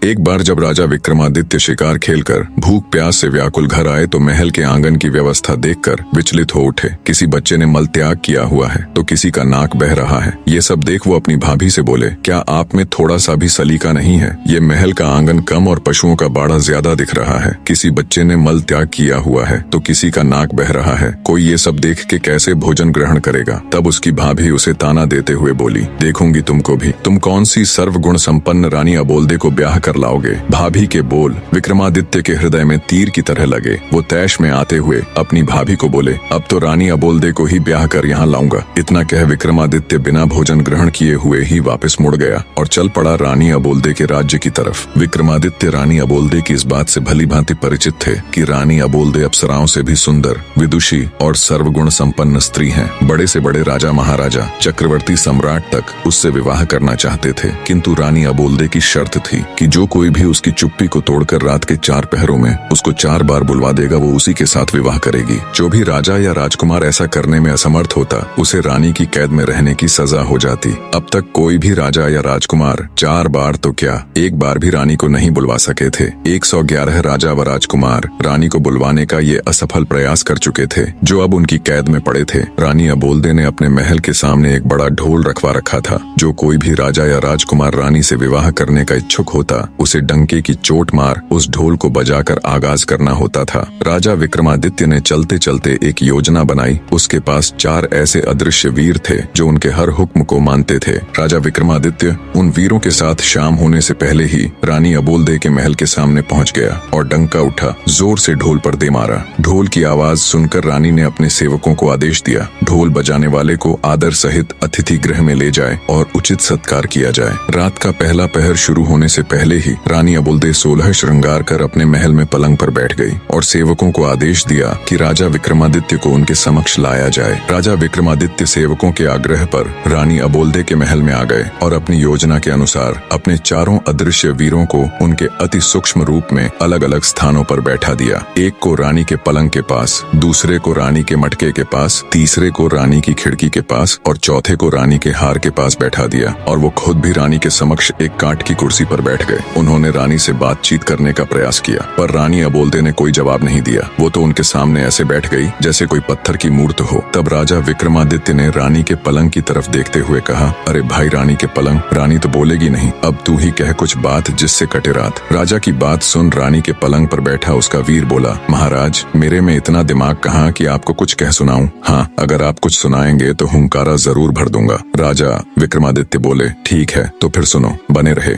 एक बार जब राजा विक्रमादित्य शिकार खेलकर भूख प्यास से व्याकुल घर आए तो महल के आंगन की व्यवस्था देखकर विचलित हो उठे। किसी बच्चे ने मल त्याग किया हुआ है तो किसी का नाक बह रहा है। ये सब देख वो अपनी भाभी से बोले, क्या आप में थोड़ा सा भी सलीका नहीं है? ये महल का आंगन कम और पशुओं का बाड़ा ज्यादा दिख रहा है। किसी बच्चे ने मल त्याग किया हुआ है तो किसी का नाक बह रहा है। कोई ये सब देख के कैसे भोजन ग्रहण करेगा? तब उसकी भाभी उसे ताना देते हुए बोली, देखूंगी तुमको भी। तुम कौन सी सर्वगुण संपन्न रानी अबोल्दे को ब्याह कर लाओगे? भाभी के बोल विक्रमादित्य के हृदय में तीर की तरह लगे। वो तैश में आते हुए अपनी भाभी को बोले, अब तो रानी अबोल्दे को ही ब्याह कर यहाँ लाऊंगा। इतना कह विक्रमादित्य बिना भोजन ग्रहण किए हुए ही वापस मुड़ गया और चल पड़ा रानी अबोल्दे के राज्य की तरफ। विक्रमादित्य रानी अबोल्दे की इस बात से भली भांति परिचित थे कि रानी अबोल्दे अप्सराओं से भी सुंदर, विदुषी और सर्वगुण संपन्न स्त्री हैं। बड़े से बड़े राजा महाराजा, चक्रवर्ती सम्राट तक उससे विवाह करना चाहते थे, किंतु रानी अबोल्दे की शर्त थी कि जो कोई भी उसकी चुप्पी को तोड़कर रात के 4 पहरों में उसको 4 बार बुलवा देगा, वो उसी के साथ विवाह करेगी। जो भी राजा या राजकुमार ऐसा करने में असमर्थ होता, उसे रानी की कैद में रहने की सजा हो जाती। अब तक कोई भी राजा या राजकुमार 4 बार तो क्या, 1 बार भी रानी को नहीं बुलवा सके थे। 111 राजा व राजकुमार रानी को बुलवाने का ये असफल प्रयास कर चुके थे, जो अब उनकी कैद में पड़े थे। रानी अबोल्दे ने अपने महल के सामने एक बड़ा ढोल रखवा रखा था। जो कोई भी राजा या राजकुमार रानी से विवाह करने का इच्छुक होता, उसे डंके की चोट मार उस ढोल को बजाकर आगाज करना होता था। राजा विक्रमादित्य ने चलते चलते एक योजना बनाई। उसके पास 4 ऐसे अदृश्य वीर थे जो उनके हर हुक्म को मानते थे। राजा विक्रमादित्य उन वीरों के साथ शाम होने से पहले ही रानी अबोल्दे के महल के सामने पहुंच गया और डंका उठा, जोर से ढोल पर दे मारा। ढोल की आवाज सुनकर रानी ने अपने सेवकों को आदेश दिया, ढोल बजाने वाले को आदर सहित अतिथि गृह में ले जाए और उचित सत्कार किया जाए। रात का पहला पहर शुरू होने से पहले ही रानी अबोल्दे 16 श्रृंगार कर अपने महल में पलंग पर बैठ गई और सेवकों को आदेश दिया कि राजा विक्रमादित्य को उनके समक्ष लाया जाए। राजा विक्रमादित्य सेवकों के आग्रह पर रानी अबोल्दे के महल में आ गए और अपनी योजना के अनुसार अपने 4 अदृश्य वीरों को उनके अति सूक्ष्म रूप में अलग अलग स्थानों पर बैठा दिया। एक को रानी के पलंग के पास, दूसरे को रानी के मटके के पास, तीसरे को रानी की खिड़की के पास और चौथे को रानी के हार के पास बैठा दिया। और वो खुद भी रानी के समक्ष एक काठ की कुर्सी पर बैठ गए। उन्होंने रानी से बातचीत करने का प्रयास किया, पर रानी अबोल्दे ने कोई जवाब नहीं दिया। वो तो उनके सामने ऐसे बैठ गई जैसे कोई पत्थर की मूर्त हो। तब राजा विक्रमादित्य ने रानी के पलंग की तरफ देखते हुए कहा, अरे भाई रानी के पलंग, रानी तो बोलेगी नहीं, अब तू ही कह कुछ बात जिससे कटे रात। राजा की बात सुन रानी के पलंग पर बैठा उसका वीर बोला, महाराज मेरे में इतना दिमाग कहाँ कि आपको कुछ कह सुनाऊं? हाँ, अगर आप कुछ सुनाएंगे तो हुंकारा जरूर भर दूंगा। राजा विक्रमादित्य बोले, ठीक है तो फिर सुनो, बने रहे।